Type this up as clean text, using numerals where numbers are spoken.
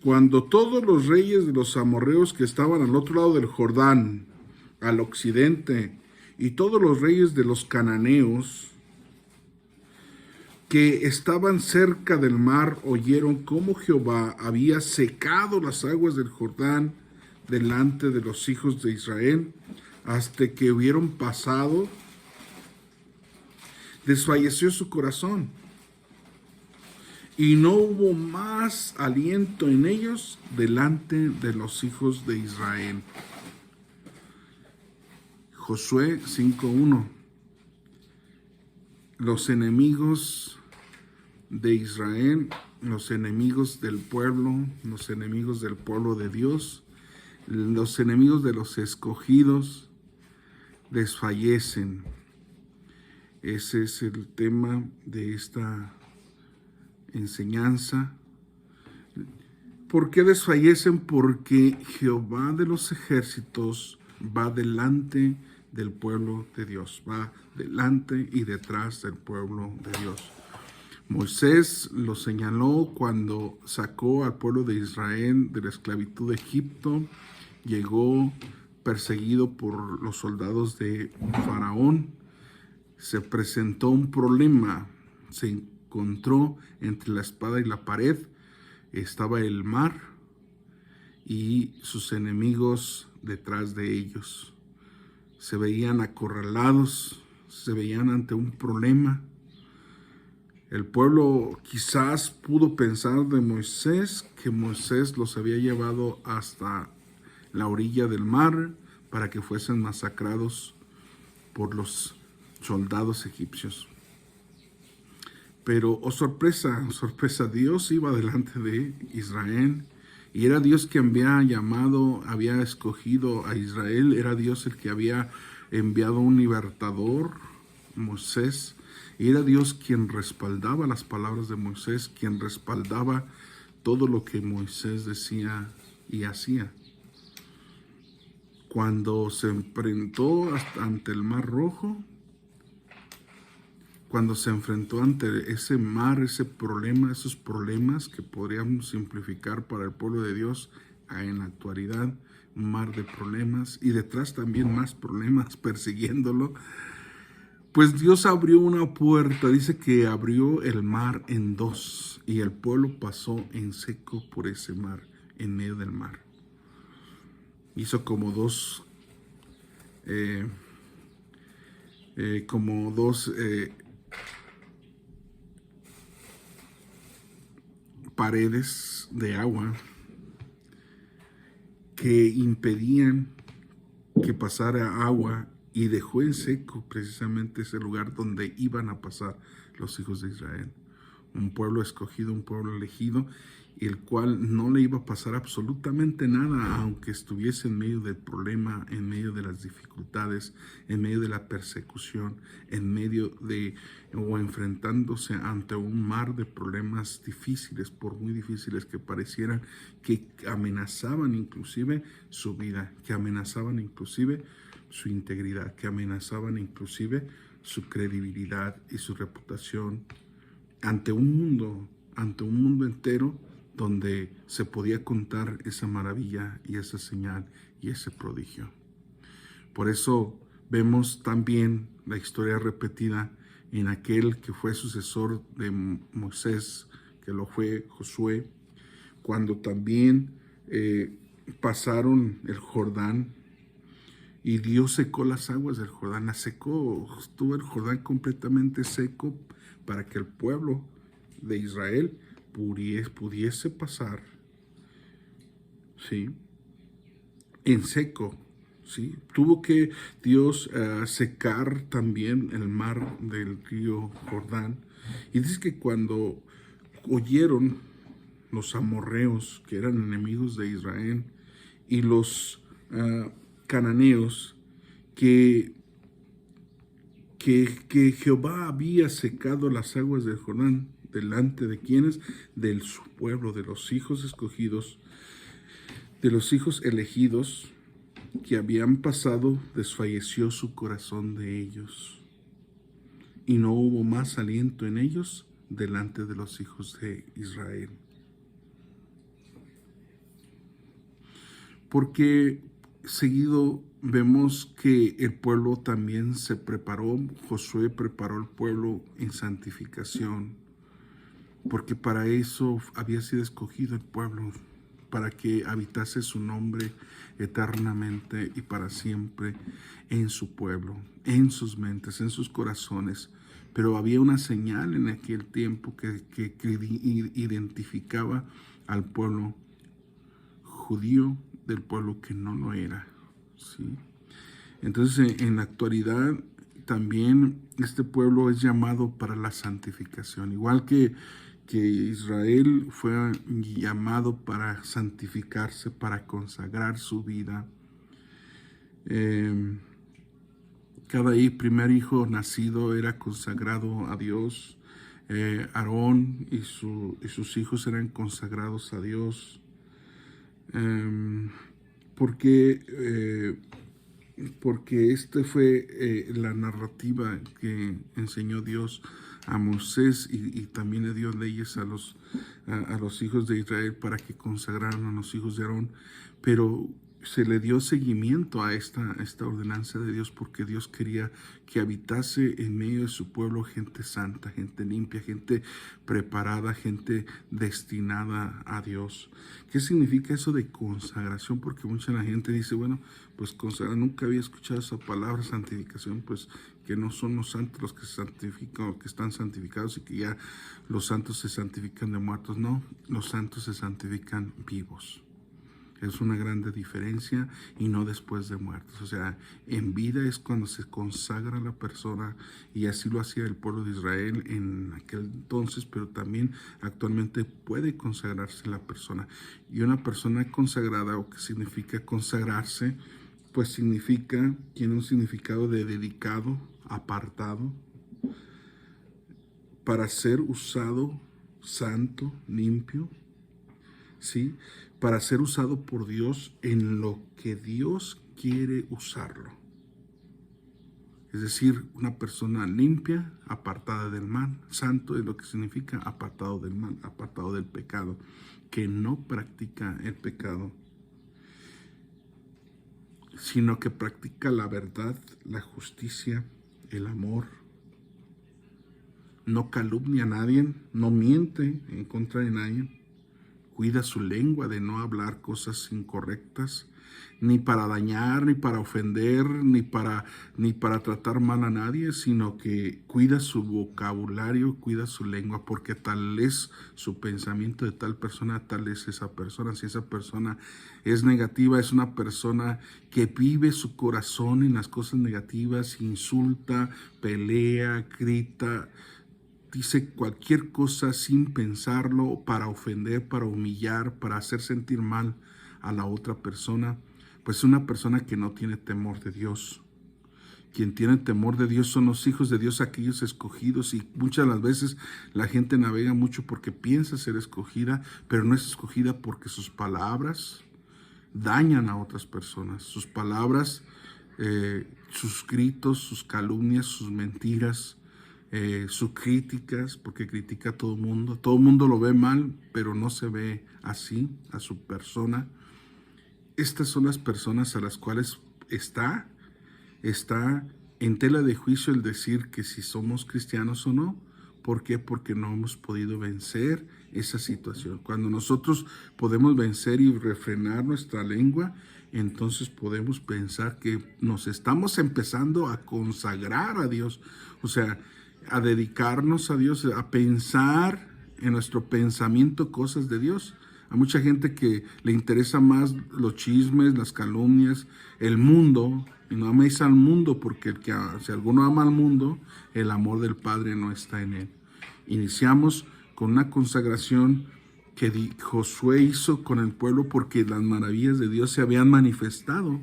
Cuando todos los reyes de los amorreos que estaban al otro lado del Jordán, al occidente, y todos los reyes de los cananeos que estaban cerca del mar oyeron cómo Jehová había secado las aguas del Jordán delante de los hijos de Israel, hasta que hubieron pasado, desfalleció su corazón, y no hubo más aliento en ellos delante de los hijos de Israel. Josué 5:1. Los enemigos de Israel, los enemigos del pueblo de Dios, los enemigos de los escogidos desfallecen. Ese es el tema de esta enseñanza. ¿Por qué desfallecen? Porque Jehová de los ejércitos va delante del pueblo de Dios, va delante y detrás del pueblo de Dios. Moisés lo señaló cuando sacó al pueblo de Israel de la esclavitud de Egipto. Llegó perseguido por los soldados de Faraón. Se presentó un problema. Se encontró entre la espada y la pared. Estaba el mar y sus enemigos detrás de ellos. Se veían acorralados, se veían ante un problema. El pueblo quizás pudo pensar de Moisés que Moisés los había llevado hasta la orilla del mar para que fuesen masacrados por los soldados egipcios. Pero, oh sorpresa, sorpresa, Dios iba delante de Israel y era Dios que había llamado, había escogido a Israel, era Dios el que había enviado un libertador, Moisés. Y era Dios quien respaldaba las palabras de Moisés, quien respaldaba todo lo que Moisés decía y hacía. Cuando se enfrentó ante el Mar Rojo, cuando se enfrentó ante ese mar, ese problema, esos problemas que podríamos simplificar para el pueblo de Dios en la actualidad, un mar de problemas y detrás también más problemas persiguiéndolo, pues Dios abrió una puerta, dice que abrió el mar en dos y el pueblo pasó en seco por ese mar, en medio del mar. Hizo como dos paredes de agua que impedían que pasara agua y dejó en seco precisamente ese lugar donde iban a pasar los hijos de Israel. Un pueblo escogido, un pueblo elegido, el cual no le iba a pasar absolutamente nada, aunque estuviese en medio del problema, en medio de las dificultades, en medio de la persecución, en medio de o enfrentándose ante un mar de problemas difíciles, por muy difíciles que parecieran, que amenazaban inclusive su vida, que amenazaban inclusive su integridad, que amenazaban inclusive su credibilidad y su reputación ante un mundo entero donde se podía contar esa maravilla y esa señal y ese prodigio. Por eso vemos también la historia repetida en aquel que fue sucesor de Moisés, que lo fue Josué, cuando también pasaron el Jordán y Dios secó las aguas del Jordán, las secó, estuvo el Jordán completamente seco para que el pueblo de Israel pudiese pasar, ¿sí?, en seco, ¿sí? Tuvo que Dios secar también el mar del río Jordán. Y dice que cuando oyeron los amorreos, que eran enemigos de Israel, y los cananeos, que Jehová había secado las aguas del Jordán, delante de quienes, de su pueblo, de los hijos escogidos, de los hijos elegidos que habían pasado, desfalleció su corazón de ellos y no hubo más aliento en ellos delante de los hijos de Israel. porque seguido vemos que el pueblo también se preparó, Josué preparó al pueblo en santificación, porque para eso había sido escogido el pueblo, para que habitase su nombre eternamente y para siempre en su pueblo, en sus mentes, en sus corazones. Pero había una señal en aquel tiempo que identificaba al pueblo judío del pueblo que no lo era, ¿sí? Entonces, en la actualidad también este pueblo es llamado para la santificación, igual que Israel fue llamado para santificarse, para consagrar su vida. Cada primer hijo nacido era consagrado a Dios. Aarón y sus hijos eran consagrados a Dios. Porque este fue la narrativa que enseñó Dios a Moisés y también le dio leyes a los hijos de Israel para que consagraran a los hijos de Aarón. Pero se le dio seguimiento a esta ordenanza de Dios porque Dios quería que habitase en medio de su pueblo gente santa, gente limpia, gente preparada, gente destinada a Dios. ¿Qué significa eso de consagración? Porque mucha la gente dice, bueno, pues consagrar, nunca había escuchado esa palabra santificación, pues que no son los santos los que se santifican o que están santificados y que ya los santos se santifican de muertos. No, los santos se santifican vivos. Es una grande diferencia y no después de muertos. O sea, en vida es cuando se consagra la persona y así lo hacía el pueblo de Israel en aquel entonces, pero también actualmente puede consagrarse la persona. Y una persona consagrada, ¿o qué significa consagrarse? Pues significa, tiene un significado de dedicado, apartado, para ser usado santo, limpio, ¿sí? Para ser usado por Dios en lo que Dios quiere usarlo. Es decir, una persona limpia, apartada del mal. Santo es lo que significa apartado del mal, apartado del pecado, que no practica el pecado, sino que practica la verdad, la justicia, el amor. No calumnia a nadie, no miente en contra de nadie. Cuida su lengua de no hablar cosas incorrectas, ni para dañar, ni para ofender, ni para tratar mal a nadie, sino que cuida su vocabulario, cuida su lengua, porque tal es su pensamiento de tal persona, tal es esa persona. Si esa persona es negativa, es una persona que vive su corazón en las cosas negativas, insulta, pelea, grita, dice cualquier cosa sin pensarlo, para ofender, para humillar, para hacer sentir mal a la otra persona. Pues una persona que no tiene temor de Dios. Quien tiene temor de Dios son los hijos de Dios, aquellos escogidos. Y muchas de las veces la gente navega mucho porque piensa ser escogida, pero no es escogida porque sus palabras dañan a otras personas. Sus palabras, sus gritos, sus calumnias, sus mentiras, sus críticas, porque critica a todo el mundo lo ve mal, pero no se ve así a su persona. Estas son las personas a las cuales está en tela de juicio el decir que si somos cristianos o no. ¿Por qué? Porque no hemos podido vencer esa situación. Cuando nosotros podemos vencer y refrenar nuestra lengua, entonces podemos pensar que nos estamos empezando a consagrar a Dios, o sea, a dedicarnos a Dios, a pensar en nuestro pensamiento cosas de Dios. A mucha gente que le interesa más los chismes, las calumnias, el mundo, y no améis al mundo, porque si alguno ama al mundo, el amor del Padre no está en él. Iniciamos con una consagración que Josué hizo con el pueblo porque las maravillas de Dios se habían manifestado.